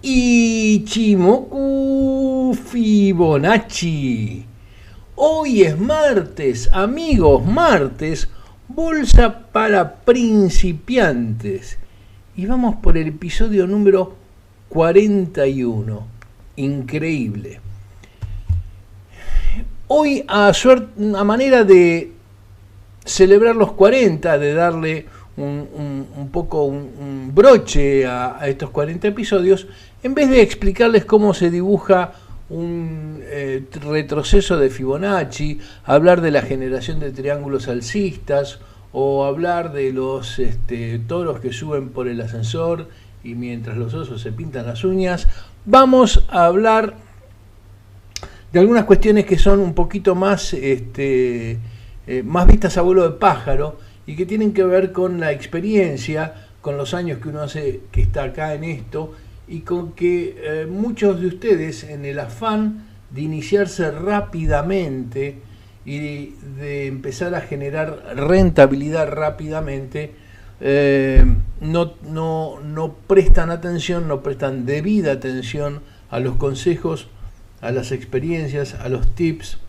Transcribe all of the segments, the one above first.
Ichimoku Fibonacci. Hoy es martes, amigos, martes, bolsa para principiantes. Y vamos por el episodio número 41. Increíble. Hoy, a manera de celebrar los 40, de darle un poco un broche a estos 40 episodios, en vez de explicarles cómo se dibuja un retroceso de Fibonacci, hablar de la generación de triángulos alcistas o hablar de los toros que suben por el ascensor y mientras los osos se pintan las uñas, vamos a hablar de algunas cuestiones que son un poquito más, más vistas a vuelo de pájaro y que tienen que ver con la experiencia, con los años que uno hace que está acá en esto y con que muchos de ustedes, en el afán de iniciarse rápidamente y de empezar a generar rentabilidad rápidamente, no prestan atención, no prestan debida atención a los consejos, a las experiencias, a los tips,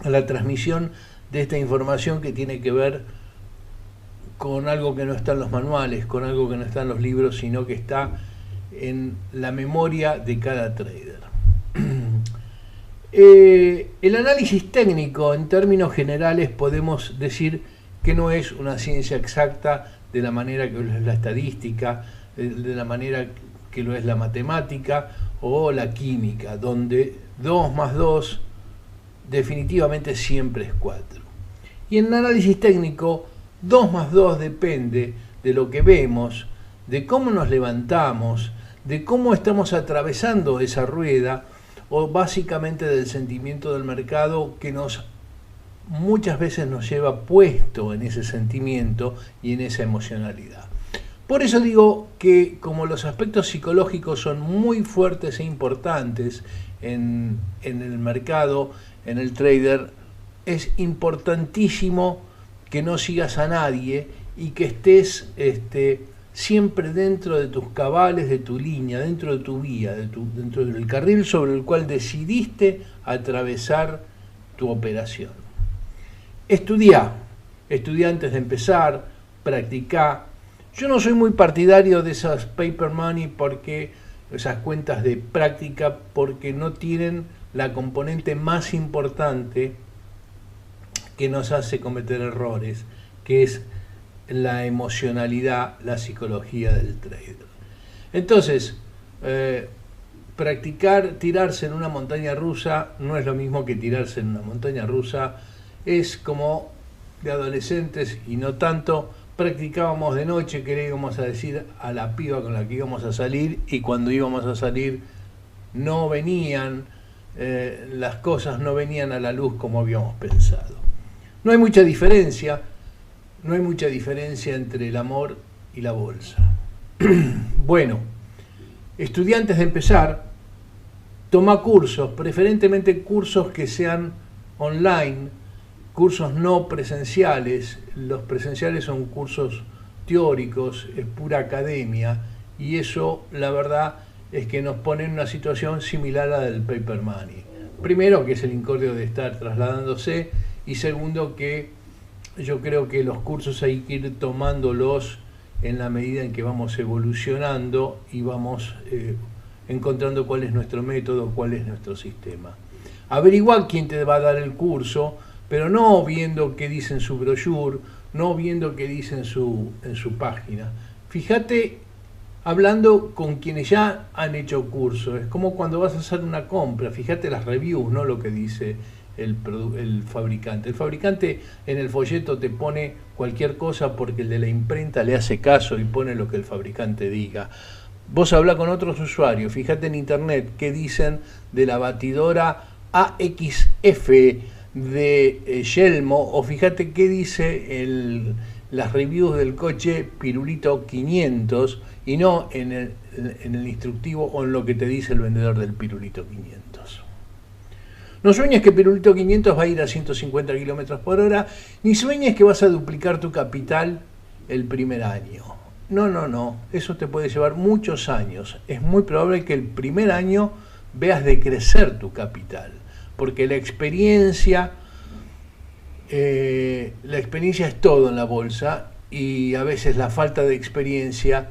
a la transmisión de esta información que tiene que ver con algo que no está en los manuales, con algo que no está en los libros, sino que está en la memoria de cada trader. El análisis técnico, en términos generales, podemos decir que no es una ciencia exacta de la manera que lo es la estadística, de la manera que lo es la matemática o la química, donde 2 más 2 definitivamente siempre es 4. Y en el análisis técnico, 2 más 2 depende de lo que vemos, de cómo nos levantamos, de cómo estamos atravesando esa rueda, o básicamente del sentimiento del mercado que muchas veces nos lleva puesto en ese sentimiento y en esa emocionalidad. Por eso digo que como los aspectos psicológicos son muy fuertes e importantes en el mercado, en el trader, es importantísimo que no sigas a nadie y que estés siempre dentro de tus cabales, de tu línea, dentro de tu vía, dentro del carril sobre el cual decidiste atravesar tu operación. Estudia antes de empezar, practicá. Yo no soy muy partidario de esas paper money, esas cuentas de práctica, porque no tienen la componente más importante que nos hace cometer errores, que es la emocionalidad, la psicología del trader. Entonces, practicar tirarse en una montaña rusa no es lo mismo que tirarse en una montaña rusa. Es como de adolescentes y no tanto. Practicábamos de noche, que le íbamos a decir a la piba con la que íbamos a salir, y cuando íbamos a salir no venían, las cosas no venían a la luz como habíamos pensado. No hay mucha diferencia entre el amor y la bolsa. Bueno, estudiantes de empezar, toma cursos, preferentemente cursos que sean online, cursos no presenciales. Los presenciales son cursos teóricos, es pura academia, y eso, la verdad, es que nos pone en una situación similar a la del paper money. Primero, que es el incordio de estar trasladándose, y segundo, que yo creo que los cursos hay que ir tomándolos en la medida en que vamos evolucionando y vamos encontrando cuál es nuestro método, cuál es nuestro sistema. Averigua quién te va a dar el curso, pero no viendo qué dice en su brochure, no viendo qué dice en su página. Fíjate hablando con quienes ya han hecho curso. Es como cuando vas a hacer una compra, fíjate las reviews, no lo que dice el fabricante. El fabricante en el folleto te pone cualquier cosa porque el de la imprenta le hace caso y pone lo que el fabricante diga. Vos habla con otros usuarios, fíjate en internet qué dicen de la batidora AXF de Yelmo, o fíjate qué dice las reviews del coche Pirulito 500 y no en el instructivo o en lo que te dice el vendedor del Pirulito 500. No sueñes que Pirulito 500 va a ir a 150 km por hora, ni sueñes que vas a duplicar tu capital el primer año. No, eso te puede llevar muchos años. Es muy probable que el primer año veas decrecer tu capital, porque la experiencia es todo en la bolsa, y a veces la falta de experiencia,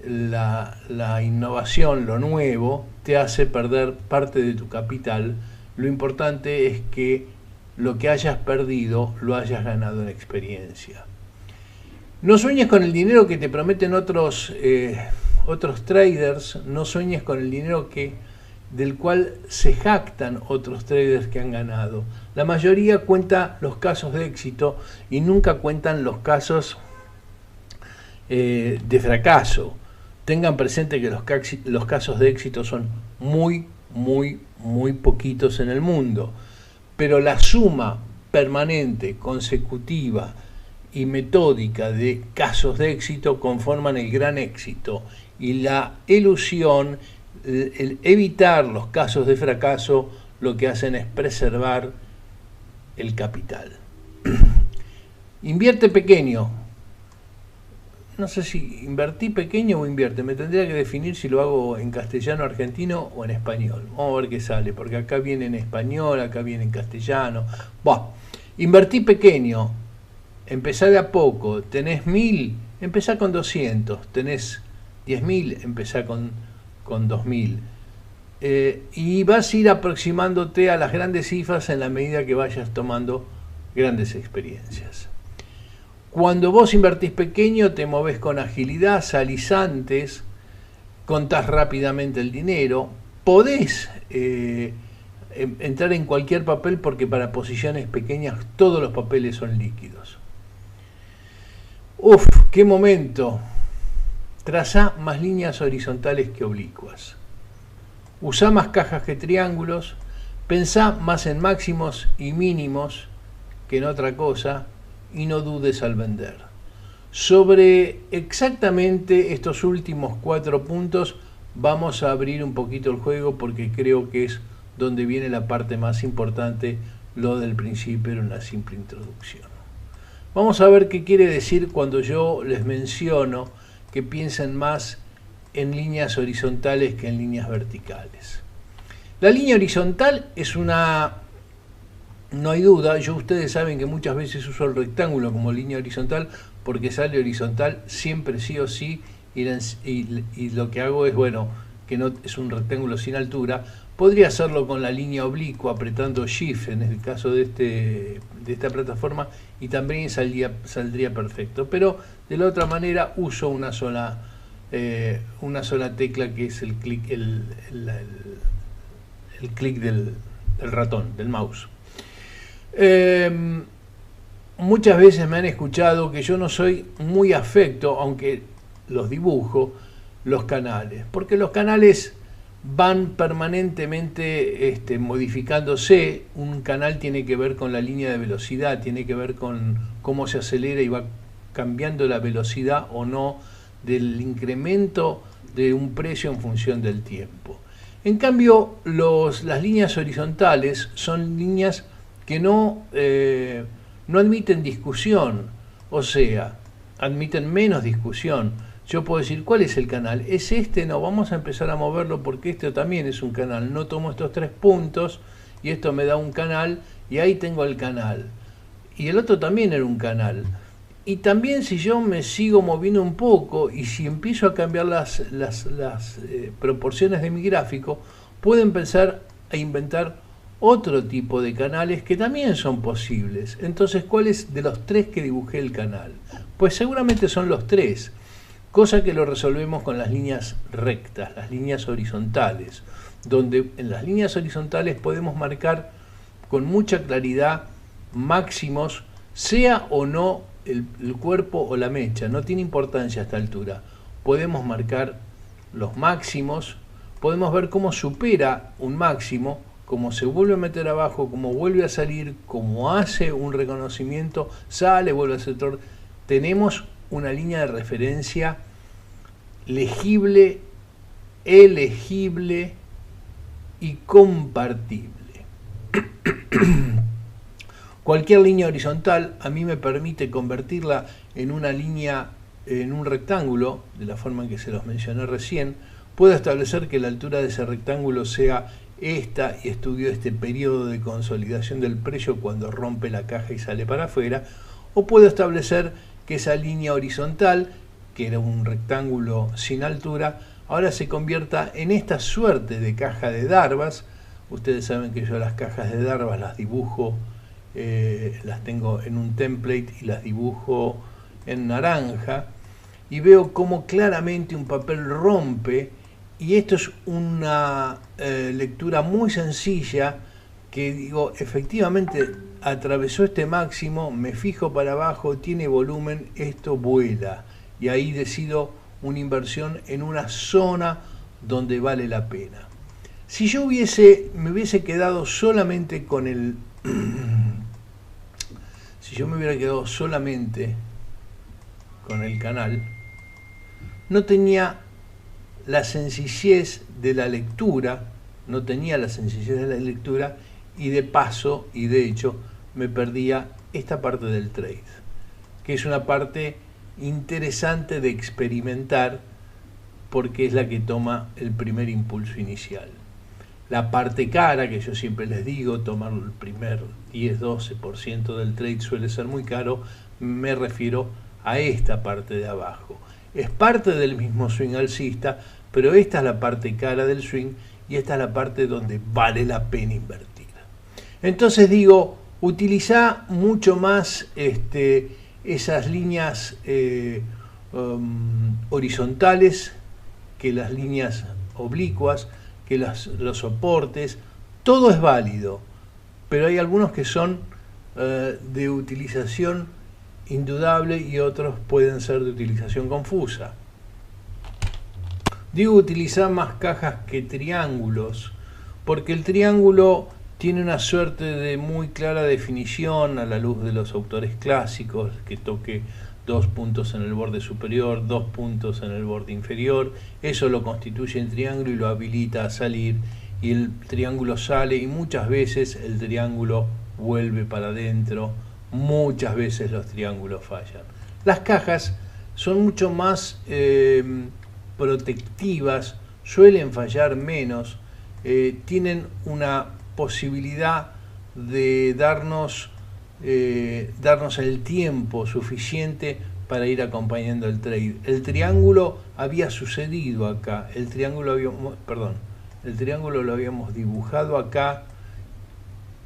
la innovación, lo nuevo, te hace perder parte de tu capital. Lo importante es que lo que hayas perdido lo hayas ganado en experiencia. No sueñes con el dinero que te prometen otros traders, no sueñes con el dinero del cual se jactan otros traders que han ganado. La mayoría cuenta los casos de éxito y nunca cuentan los casos de fracaso. Tengan presente que los casos de éxito son muy poquitos en el mundo, pero la suma permanente, consecutiva y metódica de casos de éxito conforman el gran éxito, y la ilusión, el evitar los casos de fracaso, lo que hacen es preservar el capital. Invierte pequeño. No sé si invertí pequeño o invierte, me tendría que definir si lo hago en castellano argentino o en español. Vamos a ver qué sale, porque acá viene en español, acá viene en castellano. Invertí pequeño, empezá de a poco. Tenés 1000, empezá con 200. Tenés 10.000, empezá con 2000. Y vas a ir aproximándote a las grandes cifras en la medida que vayas tomando grandes experiencias. Cuando vos invertís pequeño, te movés con agilidad, salís antes, contás rápidamente el dinero, podés entrar en cualquier papel, porque para posiciones pequeñas todos los papeles son líquidos. ¡Qué momento! Trazá más líneas horizontales que oblicuas. Usá más cajas que triángulos, pensá más en máximos y mínimos que en otra cosa, y no dudes al vender. Sobre exactamente estos últimos 4 puntos vamos a abrir un poquito el juego, porque creo que es donde viene la parte más importante. Lo del principio era una simple introducción. Vamos a ver qué quiere decir cuando yo les menciono que piensen más en líneas horizontales que en líneas verticales. La línea horizontal es una... No hay duda, ustedes saben que muchas veces uso el rectángulo como línea horizontal, porque sale horizontal siempre sí o sí, y lo que hago es, que no es un rectángulo sin altura. Podría hacerlo con la línea oblicua apretando Shift en el caso de esta plataforma, y también saldría perfecto, pero de la otra manera uso una sola tecla, que es el clic del ratón, del mouse. Muchas veces me han escuchado que yo no soy muy afecto, aunque los dibujo, los canales, porque los canales van permanentemente modificándose. Un canal tiene que ver con la línea de velocidad, tiene que ver con cómo se acelera y va cambiando la velocidad o no del incremento de un precio en función del tiempo. En cambio, las líneas horizontales son líneas que no admiten discusión, o sea, admiten menos discusión. Yo puedo decir, ¿cuál es el canal? ¿Es este? No, vamos a empezar a moverlo porque este también es un canal. No tomo estos 3 puntos y esto me da un canal, y ahí tengo el canal. Y el otro también era un canal. Y también, si yo me sigo moviendo un poco y si empiezo a cambiar las proporciones de mi gráfico, puedo empezar a inventar otro tipo de canales que también son posibles. Entonces, ¿cuál es de los 3 que dibujé el canal? Pues seguramente son los 3, cosa que lo resolvemos con las líneas rectas, las líneas horizontales, donde en las líneas horizontales podemos marcar con mucha claridad máximos, sea o no el cuerpo o la mecha, no tiene importancia a esta altura. Podemos marcar los máximos, podemos ver cómo supera un máximo, cómo se vuelve a meter abajo, cómo vuelve a salir, cómo hace un reconocimiento, sale, vuelve a hacer otro. Tenemos una línea de referencia legible, elegible y compartible. Cualquier línea horizontal a mí me permite convertirla en una línea en un rectángulo, de la forma en que se los mencioné recién, puedo establecer que la altura de ese rectángulo sea esta y estudio este periodo de consolidación del precio cuando rompe la caja y sale para afuera, o puedo establecer que esa línea horizontal, que era un rectángulo sin altura, ahora se convierta en esta suerte de caja de Darvas. Ustedes saben que yo las cajas de Darvas las dibujo, las tengo en un template y las dibujo en naranja, y veo cómo claramente un papel rompe, y esto es una lectura muy sencilla, que digo, efectivamente atravesó este máximo, me fijo para abajo, tiene volumen, esto vuela, y ahí decido una inversión en una zona donde vale la pena. Si yo me hubiese quedado solamente con el si yo me hubiera quedado solamente con el canal, no tenía la sencillez de la lectura, y de paso, y de hecho, me perdía esta parte del trade, que es una parte interesante de experimentar, porque es la que toma el primer impulso inicial. La parte cara, que yo siempre les digo, tomar el primer 10-12% del trade suele ser muy caro, me refiero a esta parte de abajo. Es parte del mismo swing alcista, pero esta es la parte cara del swing y esta es la parte donde vale la pena invertir. Entonces digo, utiliza mucho más esas líneas horizontales que las líneas oblicuas, que los soportes, todo es válido, pero hay algunos que son de utilización indudable y otros pueden ser de utilización confusa. Digo utilizar más cajas que triángulos, porque el triángulo tiene una suerte de muy clara definición a la luz de los autores clásicos, que toque 2 puntos en el borde superior, 2 puntos en el borde inferior, eso lo constituye el triángulo y lo habilita a salir, y el triángulo sale y muchas veces el triángulo vuelve para adentro, muchas veces los triángulos fallan. Las cajas son mucho más protectivas, suelen fallar menos, tienen una posibilidad de darnos el tiempo suficiente para ir acompañando el trade. El triángulo había sucedido acá, el triángulo lo habíamos dibujado acá,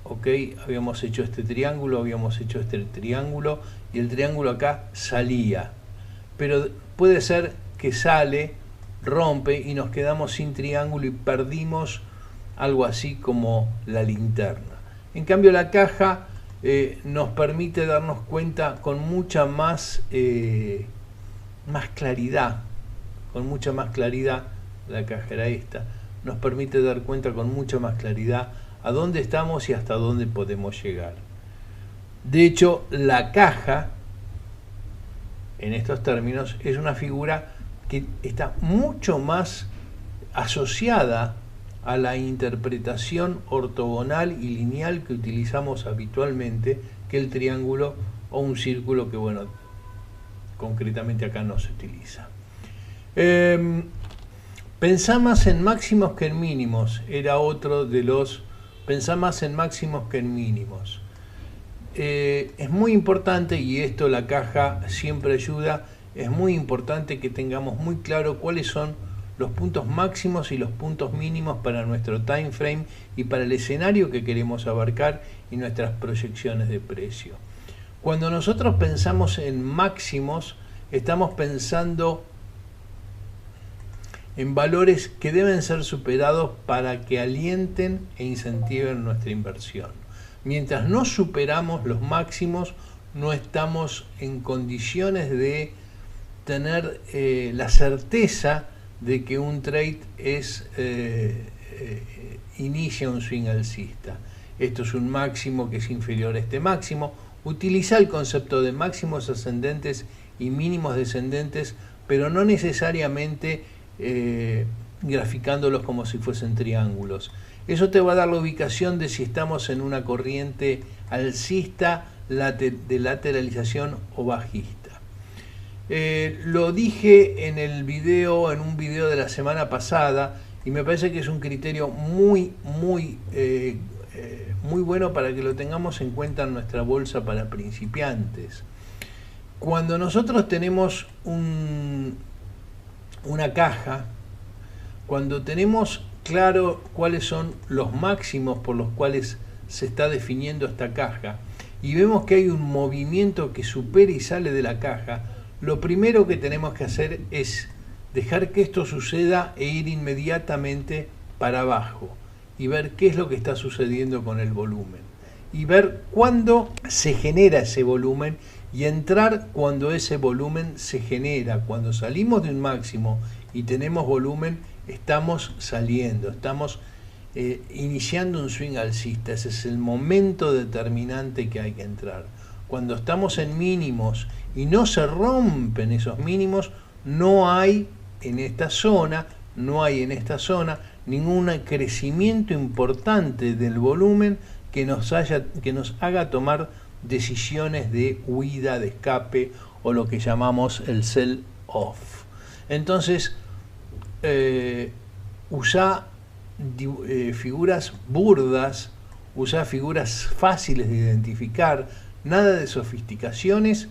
ok, habíamos hecho este triángulo, habíamos hecho este triángulo, y el triángulo acá salía, pero puede ser que sale, rompe y nos quedamos sin triángulo y perdimos algo así como la linterna. En cambio la caja nos permite darnos cuenta con mucha más claridad, la caja era esta, nos permite dar cuenta con mucha más claridad a dónde estamos y hasta dónde podemos llegar. De hecho, la caja, en estos términos, es una figura que está mucho más asociada a la interpretación ortogonal y lineal que utilizamos habitualmente que el triángulo o un círculo, que bueno, concretamente acá no se utiliza. Pensá más en máximos que en mínimos, era otro de los... Pensá más en máximos que en mínimos. Es muy importante, y esto la caja siempre ayuda, es muy importante que tengamos muy claro cuáles son los puntos máximos y los puntos mínimos para nuestro time frame y para el escenario que queremos abarcar y nuestras proyecciones de precio. Cuando nosotros pensamos en máximos, estamos pensando en valores que deben ser superados para que alienten e incentiven nuestra inversión. Mientras no superamos los máximos, no estamos en condiciones de tener la certeza de que un trade inicia un swing alcista. Esto es un máximo que es inferior a este máximo. Utiliza el concepto de máximos ascendentes y mínimos descendentes, pero no necesariamente graficándolos como si fuesen triángulos. Eso te va a dar la ubicación de si estamos en una corriente alcista, de lateralización o bajista. Lo dije en el video, en un video de la semana pasada, y me parece que es un criterio muy bueno para que lo tengamos en cuenta en nuestra bolsa para principiantes. Cuando nosotros tenemos una caja, cuando tenemos claro cuáles son los máximos por los cuales se está definiendo esta caja, y vemos que hay un movimiento que supera y sale de la caja, lo primero que tenemos que hacer es dejar que esto suceda e ir inmediatamente para abajo y ver qué es lo que está sucediendo con el volumen y ver cuándo se genera ese volumen y entrar cuando ese volumen se genera. Cuando salimos de un máximo y tenemos volumen, estamos saliendo, estamos iniciando un swing alcista. Ese es el momento determinante que hay que entrar. Cuando estamos en mínimos y no se rompen esos mínimos, no hay en esta zona ningún crecimiento importante del volumen que nos haga tomar decisiones de huida, de escape, o lo que llamamos el sell off. Entonces, usa figuras burdas, usa figuras fáciles de identificar, nada de sofisticaciones,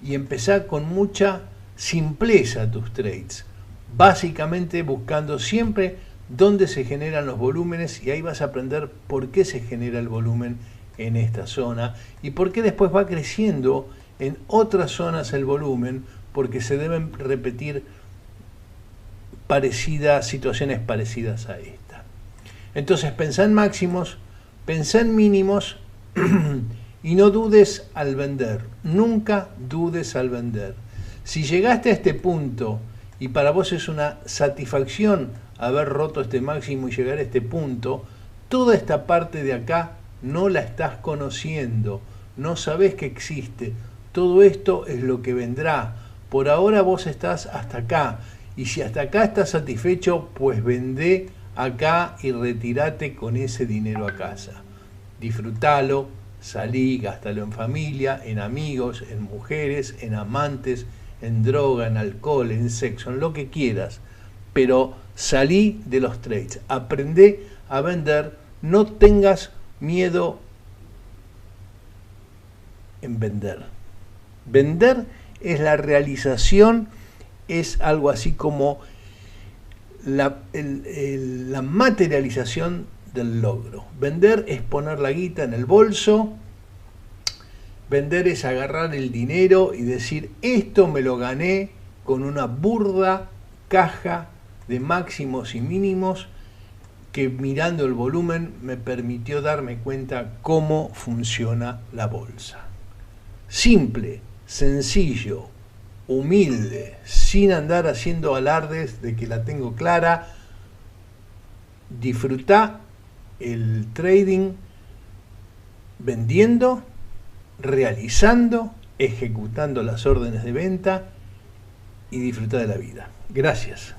y empezar con mucha simpleza tus trades, básicamente buscando siempre dónde se generan los volúmenes, y ahí vas a aprender por qué se genera el volumen en esta zona y por qué después va creciendo en otras zonas el volumen, porque se deben repetir situaciones parecidas a esta. Entonces pensá en máximos, pensá en mínimos y no dudes al vender, nunca dudes al vender. Si llegaste a este punto y para vos es una satisfacción haber roto este máximo y llegar a este punto, toda esta parte de acá no la estás conociendo, no sabés que existe. Todo esto es lo que vendrá. Por ahora vos estás hasta acá, y si hasta acá estás satisfecho, pues vendé acá y retírate con ese dinero a casa. Disfrutalo, salí, gástalo en familia, en amigos, en mujeres, en amantes, en droga, en alcohol, en sexo, en lo que quieras, pero salí de los trades, aprende a vender, no tengas miedo en vender. Vender es la realización, es algo así como la materialización del logro. Vender es poner la guita en el bolso. Vender es agarrar el dinero y decir, esto me lo gané con una burda caja de máximos y mínimos que, mirando el volumen, me permitió darme cuenta cómo funciona la bolsa. Simple, sencillo, humilde, sin andar haciendo alardes de que la tengo clara. Disfrutá el trading vendiendo, realizando, ejecutando las órdenes de venta, y disfrutar de la vida. Gracias.